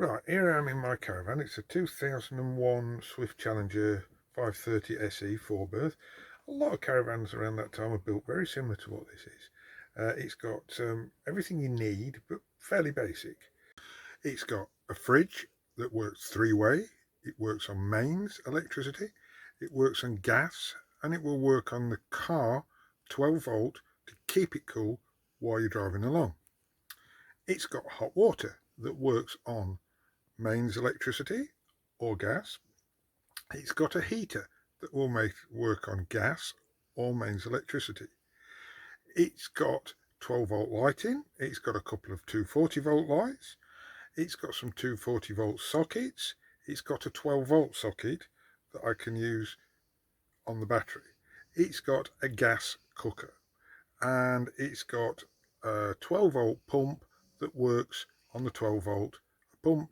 Right, here I am in my Caravan. It's a 2001 Swift Challenger 530 SE 4-berth. A lot of caravans around that time were built very similar to what this is. It's got everything you need, but fairly basic. It's got a fridge that works three-way. It works on mains electricity. It works on gas, and it will work on the car 12 volt to keep it cool while you're driving along. It's got hot water that works on mains electricity or gas. It's got a heater that will make work on gas or mains electricity. It's got 12 volt lighting. It's got a couple of 240 volt lights. It's got some 240 volt sockets. It's got a 12 volt socket that I can use on the battery. It's got a gas cooker, and it's got a 12 volt pump that works on the 12 volt pump,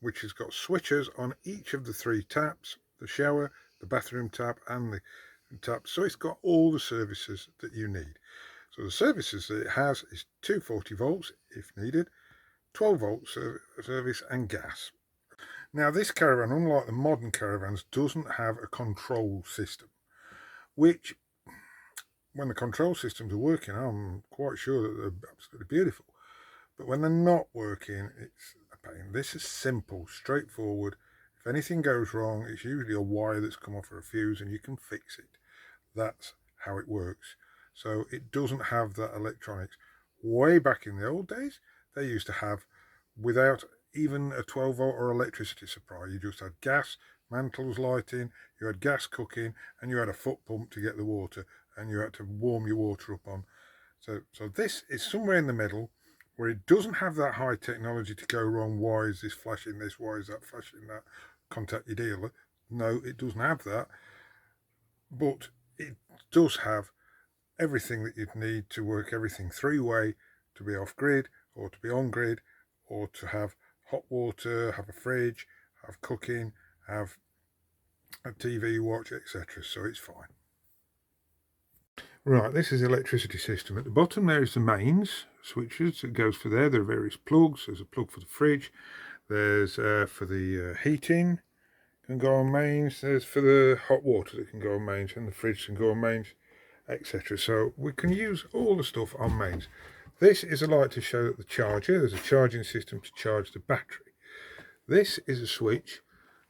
which has got switches on each of the three taps, the shower, the bathroom tap, and the tap. So it's got all the services that you need. So the services that it has is 240 volts if needed, 12 volt service, and gas. Now this Caravan, unlike the modern Caravans, doesn't have a control system, which when the control systems are working, I'm quite sure that they're absolutely beautiful. But when they're not working, it's a pain. This is simple, straightforward. If anything goes wrong, it's usually a wire that's come off or a fuse, and you can fix it. That's how it works. So it doesn't have that electronics. Way back in the old days, they used to have, without even a 12 volt or electricity supply, you just had gas, mantles lighting, you had gas cooking, and you had a foot pump to get the water, and you had to warm your water up on. So this is somewhere in the middle, where it doesn't have that high technology to go wrong. Why is this flashing this? Why is that flashing that? Contact your dealer. No, it doesn't have that. But it does have everything that you'd need to work everything three-way, to be off-grid or to be on-grid, or to have hot water, have a fridge, have cooking, have a TV watch, etc. So it's fine. Right, this is the electricity system. At the bottom there is the mains switches. It goes for there. There are various plugs. There's a plug for the fridge. There's for the heating, can go on mains. There's for the hot water that can go on mains, and the fridge can go on mains, etc. So we can use all the stuff on mains. This is a light to show that the charger, there's a charging system to charge the battery. This is a switch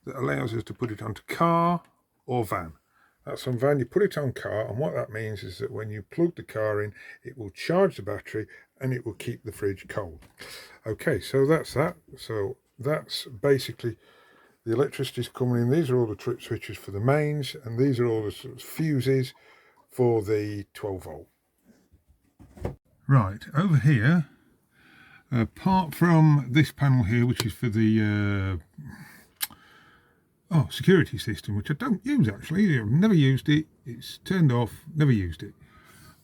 that allows us to put it onto car or van. That's on van, you put it on car, and what that means is that when you plug the car in, it will charge the battery and it will keep the fridge cold. Okay, so that's that. So that's basically the electricity's coming in. These are all the trip switches for the mains, and these are all the sort of fuses for the 12 volt. Right, over here, apart from this panel here, which is for the security system, which I don't use actually. I've never used it. It's turned off, never used it.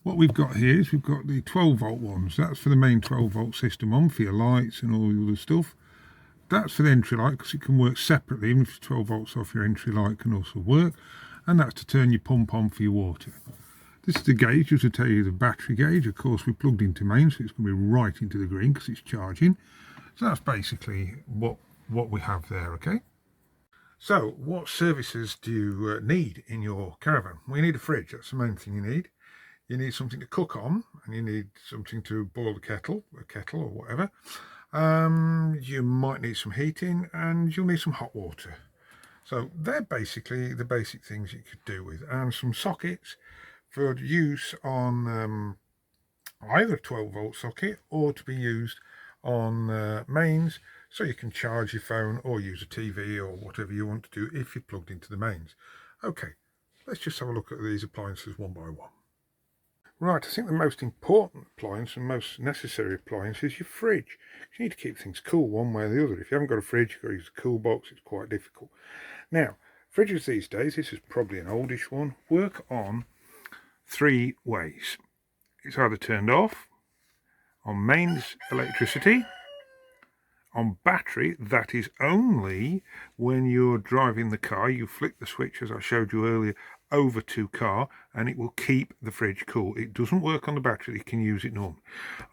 What we've got here is we've got the 12 volt ones. That's for the main 12 volt system on, for your lights and all the other stuff. That's for the entry light, because it can work separately. Even if 12 volts off, your entry light can also work. And that's to turn your pump on for your water. This is the gauge, just to tell you the battery gauge. Of course, we plugged into main, so it's going to be right into the green because it's charging. So that's basically what we have there, okay? So what services do you need in your Caravan? Well, you need a fridge. That's the main thing you need. You need something to cook on, and you need something to boil the kettle, a kettle or whatever. You might need some heating, and you'll need some hot water. So they're basically the basic things you could do with, and some sockets for use on either a 12 volt socket or to be used on mains, so you can charge your phone or use a TV or whatever you want to do if you're plugged into the mains. Okay, let's just have a look at these appliances one by one. Right, I think the most important appliance and most necessary appliance is your fridge. You need to keep things cool one way or the other. If you haven't got a fridge, you've got to use a cool box. It's quite difficult. Now, fridges these days, this is probably an oldish one, work on three ways. It's either turned off, on mains electricity, on battery. That is only when you're driving the car. You flick the switch, as I showed you earlier, over to car, and it will keep the fridge cool. It doesn't work on the battery. You can use it normally.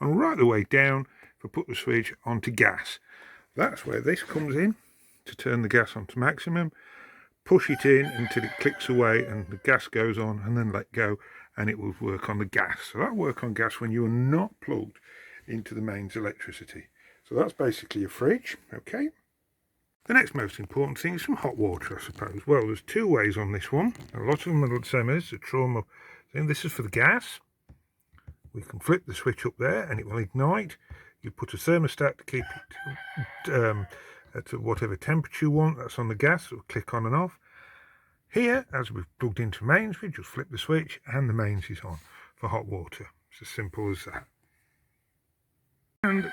And right the way down, if I put the switch onto gas, That's where this comes in to turn the gas on to maximum. Push it in until it clicks away and the gas goes on, and then let go and it will work on the gas. So that'll work on gas when you are not plugged into the mains electricity. So that's basically your fridge. Okay. The next most important thing is some hot water, I suppose. Well, there's two ways on this one. A lot of them are the same as the trauma thing. This is for the gas. We can flip the switch up there and it will ignite. You put a thermostat to keep it at whatever temperature you want. That's on the gas. It will click on and off. Here, as we've plugged into mains, we just flip the switch and the mains is on for hot water. It's as simple as that. And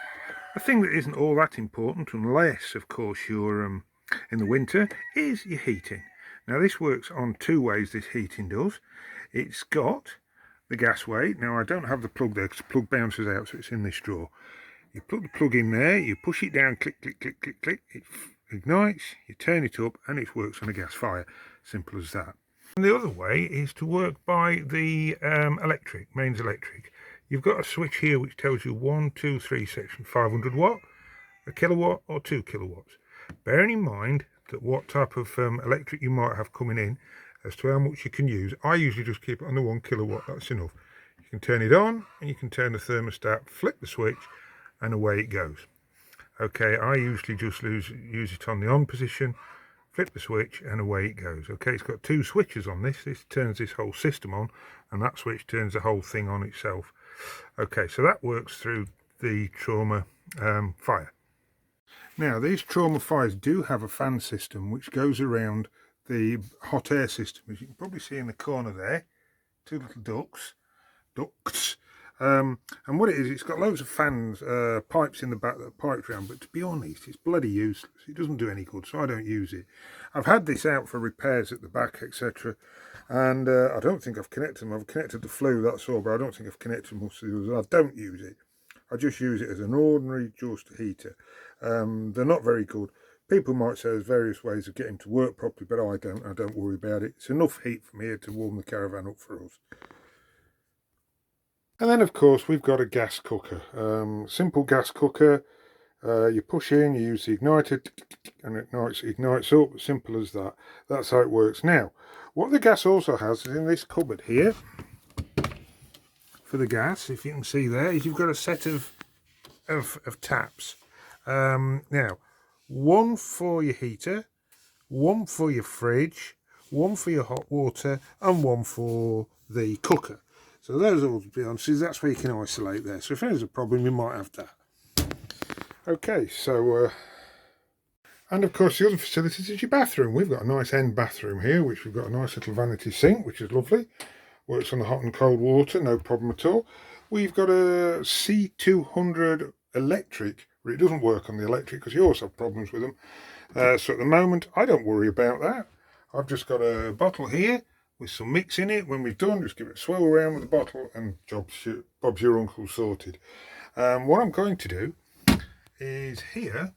a thing that isn't all that important, unless of course you're in the winter, is your heating. Now this works on two ways, this heating does. It's got the gas weight. Now I don't have the plug there because the plug bounces out, so it's in this drawer. You put the plug in there, you push it down, click, click, click, click, click, it ignites, you turn it up and it works on a gas fire. Simple as that. And the other way is to work by the electric, mains electric. You've got a switch here which tells you 1, 2, 3 section 500 watt, a kilowatt or 2 kilowatts. Bearing in mind that what type of electric you might have coming in as to how much you can use, I usually just keep it on the 1 kilowatt, that's enough. You can turn it on and you can turn the thermostat, flip the switch and away it goes. Okay, I usually just use it on the on position, flip the switch and away it goes. Okay, it's got two switches on this. This turns this whole system on and that switch turns the whole thing on itself. Okay, so that works through the trauma fire. Now, these trauma fires do have a fan system which goes around the hot air system, as you can probably see in the corner there. Two little ducts. And what it is, it's got loads of fans, pipes in the back that are piped around, but to be honest, it's bloody useless. It doesn't do any good, so I don't use it. I've had this out for repairs at the back, etc. And I don't think I've connected them. I've connected the flue, that's all, but I don't think I've connected most of the others. I don't use it. I just use it as an ordinary just heater. They're not very good. People might say there's various ways of getting to work properly, but I don't worry about it. It's enough heat from here to warm the caravan up for us. And then of course we've got a gas cooker, simple gas cooker. You push in, you use the igniter and it ignites up, simple as that. That's how it works. Now what the gas also has is in this cupboard here for the gas, if you can see there, is you've got a set of taps. Now one for your heater, one for your fridge, one for your hot water and one for the cooker. So those all, to be honest, that's where you can isolate there. So if there's a problem, you might have that. Okay, so, and of course the other facilities is your bathroom. We've got a nice end bathroom here, which we've got a nice little vanity sink, which is lovely. Works on the hot and cold water, no problem at all. We've got a C200 electric, but it doesn't work on the electric because you also have problems with them. So at the moment, I don't worry about that. I've just got a bottle here with some mix in it. When we've done, just give it a swirl around with the bottle and Bob's your uncle sorted. What I'm going to do is here,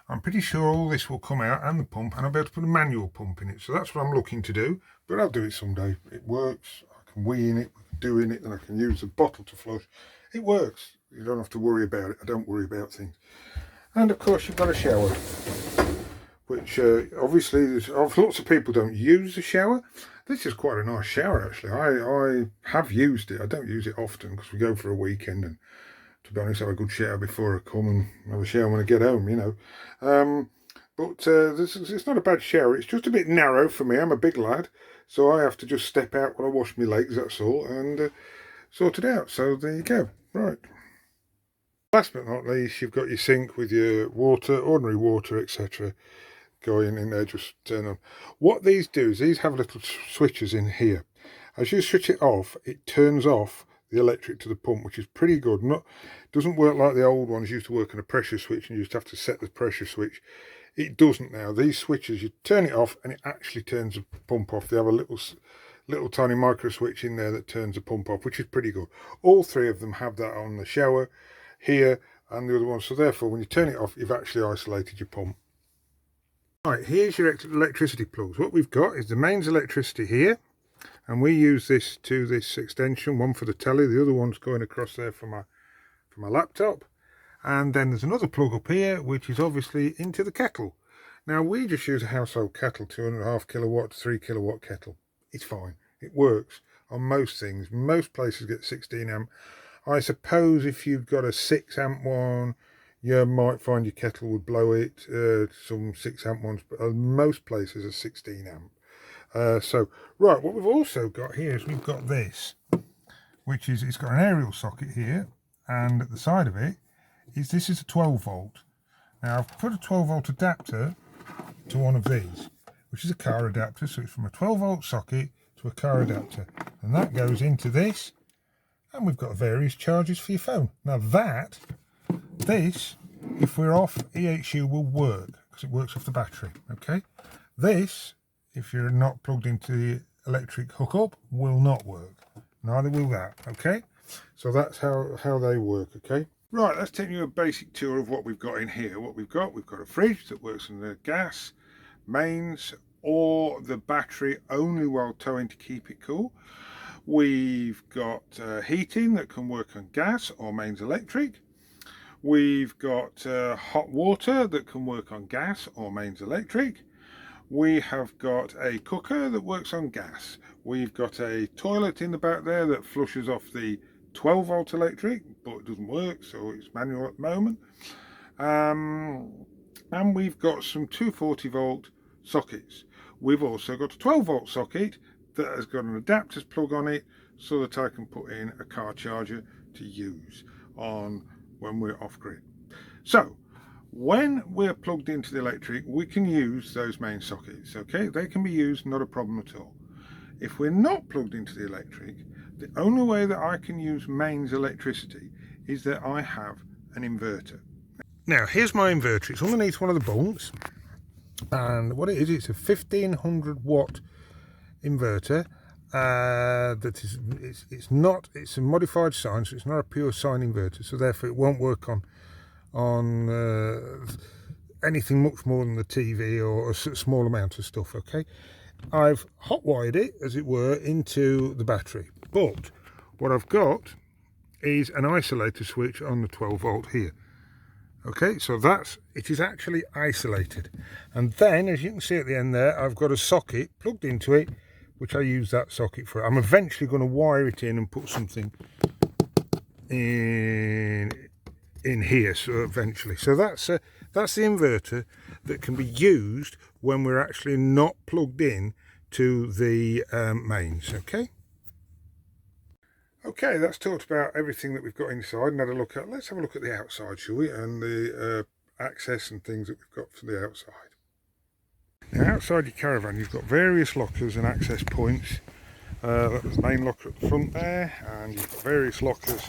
I'm pretty sure all this will come out and the pump, and I'll be able to put a manual pump in it. So that's what I'm looking to do, but I'll do it someday. It works. I can wee in it, do in it, and I can use the bottle to flush. It works. You don't have to worry about it. I don't worry about things. And of course you've got a shower, which obviously lots of people don't use the shower. This is quite a nice shower actually. I have used it. I don't use it often because we go for a weekend, and to be honest, have a good shower before I come and have a shower when I get home, you know. But it's not a bad shower. It's just a bit narrow for me. I'm a big lad, so I have to just step out while I wash my legs, that's all, and sort it out. So there you go. Right. Last but not least, you've got your sink with your water, ordinary water, etc. going in there, just turn on. What these do is these have little switches in here. As you switch it off, it turns off the electric to the pump, which is pretty good. Doesn't work like the old ones used to work on a pressure switch and you used to have to set the pressure switch. It doesn't now. These switches, you turn it off and it actually turns the pump off. They have a little tiny micro switch in there that turns the pump off, which is pretty good. All three of them have that on the shower here and the other one. So therefore, when you turn it off, you've actually isolated your pump. Right, here's your electricity plugs. What we've got is the mains electricity here, and we use this extension, one for the telly, the other one's going across there for my laptop. And then there's another plug up here, which is obviously into the kettle. Now we just use a household kettle, 2.5 kilowatt, 3 kilowatt kettle. It's fine. It works on most things. Most places get 16 amp. I suppose if you've got a 6 amp one, you might find your kettle would blow it. Some 6 amp ones, but most places are 16 amp. So right, what we've also got here is we've got this, which is, it's got an aerial socket here, and at the side of it this is a 12 volt. Now I've put a 12 volt adapter to one of these, which is a car adapter, so it's from a 12 volt socket to a car adapter, and that goes into this, and we've got various charges for your phone. Now this, if we're off EHU, will work because it works off the battery. Okay, this, if you're not plugged into the electric hookup, will not work. Neither will that. Okay, so that's how they work. Okay, right, let's take you a basic tour of what we've got in here. We've got a fridge that works on the gas mains or the battery only while towing to keep it cool. We've got heating that can work on gas or mains electric. We've got hot water that can work on gas or mains electric. We have got a cooker that works on gas. We've got a toilet in the back there that flushes off the 12 volt electric, but it doesn't work, so it's manual at the moment. And we've got some 240 volt sockets. We've also got a 12 volt socket that has got an adapter's plug on it, so that I can put in a car charger to use on when we're off grid. So when we're plugged into the electric, we can use those main sockets. Okay, they can be used, not a problem at all. If we're not plugged into the electric, the only way that I can use mains electricity is that I have an inverter. Now here's my inverter. It's underneath one of the bunks, and what it is, it's a 1500 watt inverter. That is, it's a modified sine, so it's not a pure sine inverter, so therefore it won't work on anything much more than the TV or a small amount of stuff. Okay, I've hot wired it, as it were, into the battery, but what I've got is an isolator switch on the 12 volt here. Okay, so it is actually isolated, and then as you can see at the end there, I've got a socket plugged into it, which I use that socket for. I'm eventually going to wire it in and put something in here, so eventually. So that's the inverter that can be used when we're actually not plugged in to the mains. Okay, that's talked about everything that we've got inside and had a look at. Let's have a look at the outside, shall we? And the access and things that we've got for the outside. Now outside your Caravan, you've got various lockers and access points. There's the main locker at the front there, and you've got various lockers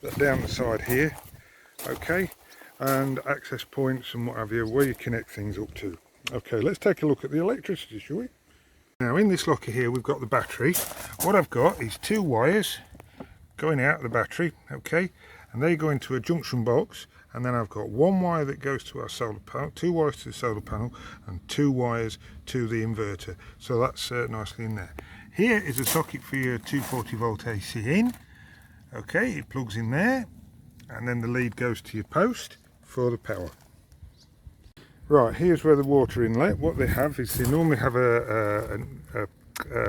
that are down the side here. Okay, and access points and what have you, where you connect things up to. Okay, let's take a look at the electricity, shall we? Now in this locker here, we've got the battery. What I've got is 2 wires going out of the battery, okay, and they go into a junction box, and then I've got 1 wire that goes to our solar panel, 2 wires to the solar panel, and 2 wires to the inverter. So that's nicely in there. Here is a socket for your 240 volt AC in. Okay, it plugs in there, and then the lead goes to your post for the power. Right, here's where the water inlet, what they have is they normally have a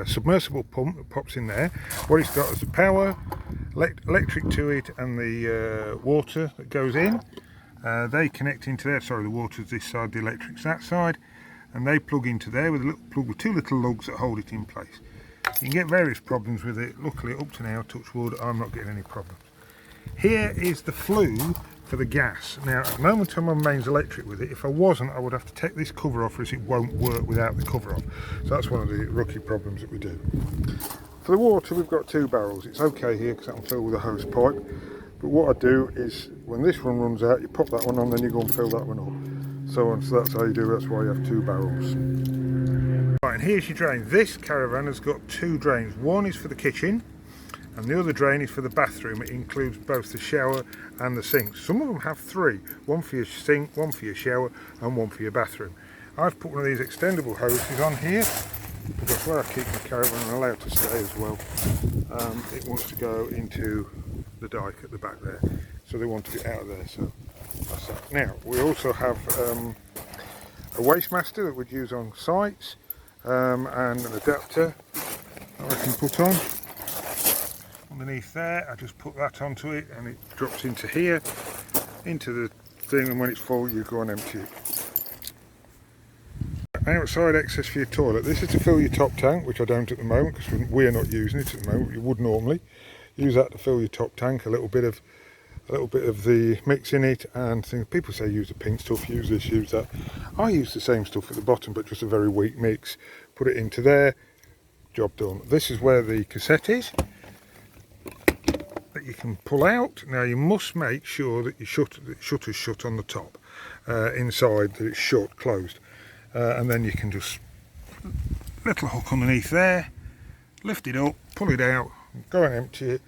submersible pump that pops in there. What it's got is the power, electric to it, and the water that goes in. They connect into there, sorry, the water's this side, the electric's that side, and they plug into there with a little plug with 2 little lugs that hold it in place. You can get various problems with it. Luckily, up to now, touch wood, I'm not getting any problems. Here is the flue for the gas. Now, at the moment I'm on mains electric with it. If I wasn't, I would have to take this cover off, as it won't work without the cover off. So that's one of the rookie problems that we do. For the water, we've got 2 barrels. It's okay here because I can fill with a hose pipe. But what I do is, when this one runs out, you pop that one on, then you go and fill that one up. So that's how you do it. That's why you have 2 barrels. Right, and here's your drain. This Caravan has got 2 drains. One is for the kitchen, and the other drain is for the bathroom. It includes both the shower and the sink. Some of them have 3, one for your sink, one for your shower, and one for your bathroom. I've put one of these extendable hoses on here, because where I keep my Caravan and allowed to stay as well, it wants to go into the dike at the back there, so they wanted it out of there, so That's that. Now we also have a waste master that we'd use on sites, and an adapter that I can put on underneath there. I just put that onto it and it drops into here, into the thing, and when it's full you go and empty it. Outside excess for your toilet. This is to fill your top tank, which I don't at the moment because we're not using it at the moment. You would normally use that to fill your top tank. A little bit of the mix in it and things. People say use the pink stuff, use this, use that. I use the same stuff at the bottom, but just a very weak mix. Put it into there, job done. This is where the cassette is that you can pull out. Now you must make sure that the shutter's shut on the top, inside, that it's shut, closed. And then you can just, little hook underneath there, lift it up, pull it out, go and empty it,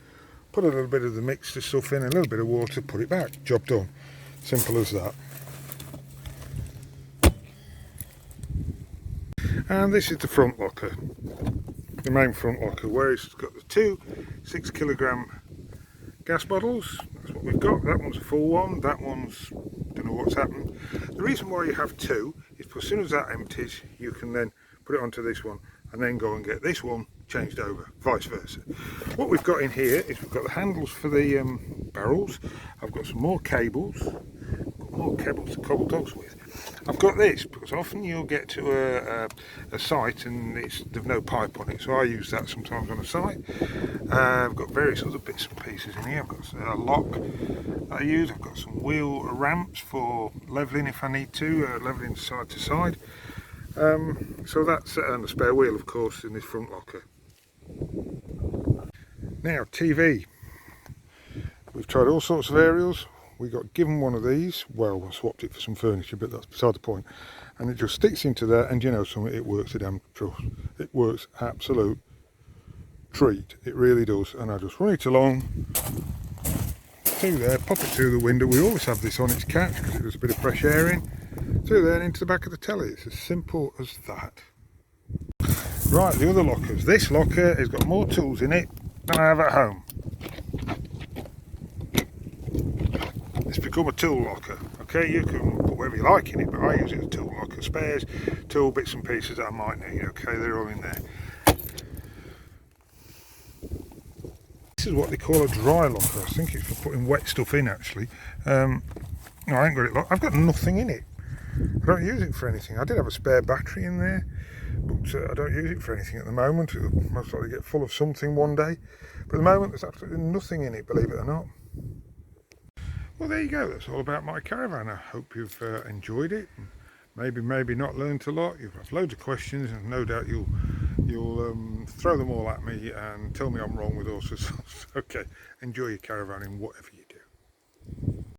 put a little bit of the mixed stuff in, a little bit of water, put it back, job done. Simple as that. And this is the front locker, the main front locker, where it's got the two 6 kilogram gas bottles. That's what we've got. That one's a full one, that one's, don't know what's happened. The reason why you have two is because as soon as that empties you can then put it onto this one and then go and get this one changed over, vice versa. What we've got in here is we've got the handles for the barrels. I've got some more cables, to cobble dogs with. I've got this because often you'll get to a site and there's no pipe on it, so I use that sometimes on a site. I've got various other bits and pieces in here. I've got a lock that I use. I've got some wheel ramps for levelling if I need to, levelling side to side. So that's, and a spare wheel of course in this front locker. Now TV, we've tried all sorts of aerials. We got given one of these, well I swapped it for some furniture, but that's beside the point, and it just sticks into there, and you know something, it works a damn truss. It works absolute treat, it really does. And I just run it along through there, pop it through the window. We always have this on its catch because it does a bit of fresh air in, through there and into the back of the telly. It's as simple as that. Right, the other lockers. This locker has got more tools in it than I have at home. It's become a tool locker. Okay, you can put whatever you like in it, but I use it as a tool locker. Spares, tool bits and pieces that I might need. Okay, they're all in there. This is what they call a dry locker. I think it's for putting wet stuff in actually. No, I ain't got it locked. I've got nothing in it. I don't use it for anything. I did have a spare battery in there, but I don't use it for anything at the moment. It'll most likely get full of something one day, but at the moment there's absolutely nothing in it, believe it or not. Well, there you go. That's all about my caravan. I hope you've enjoyed it. Maybe not learned a lot. You've got loads of questions, and no doubt you'll throw them all at me and tell me I'm wrong with all sorts. Okay, enjoy your caravan in whatever you do.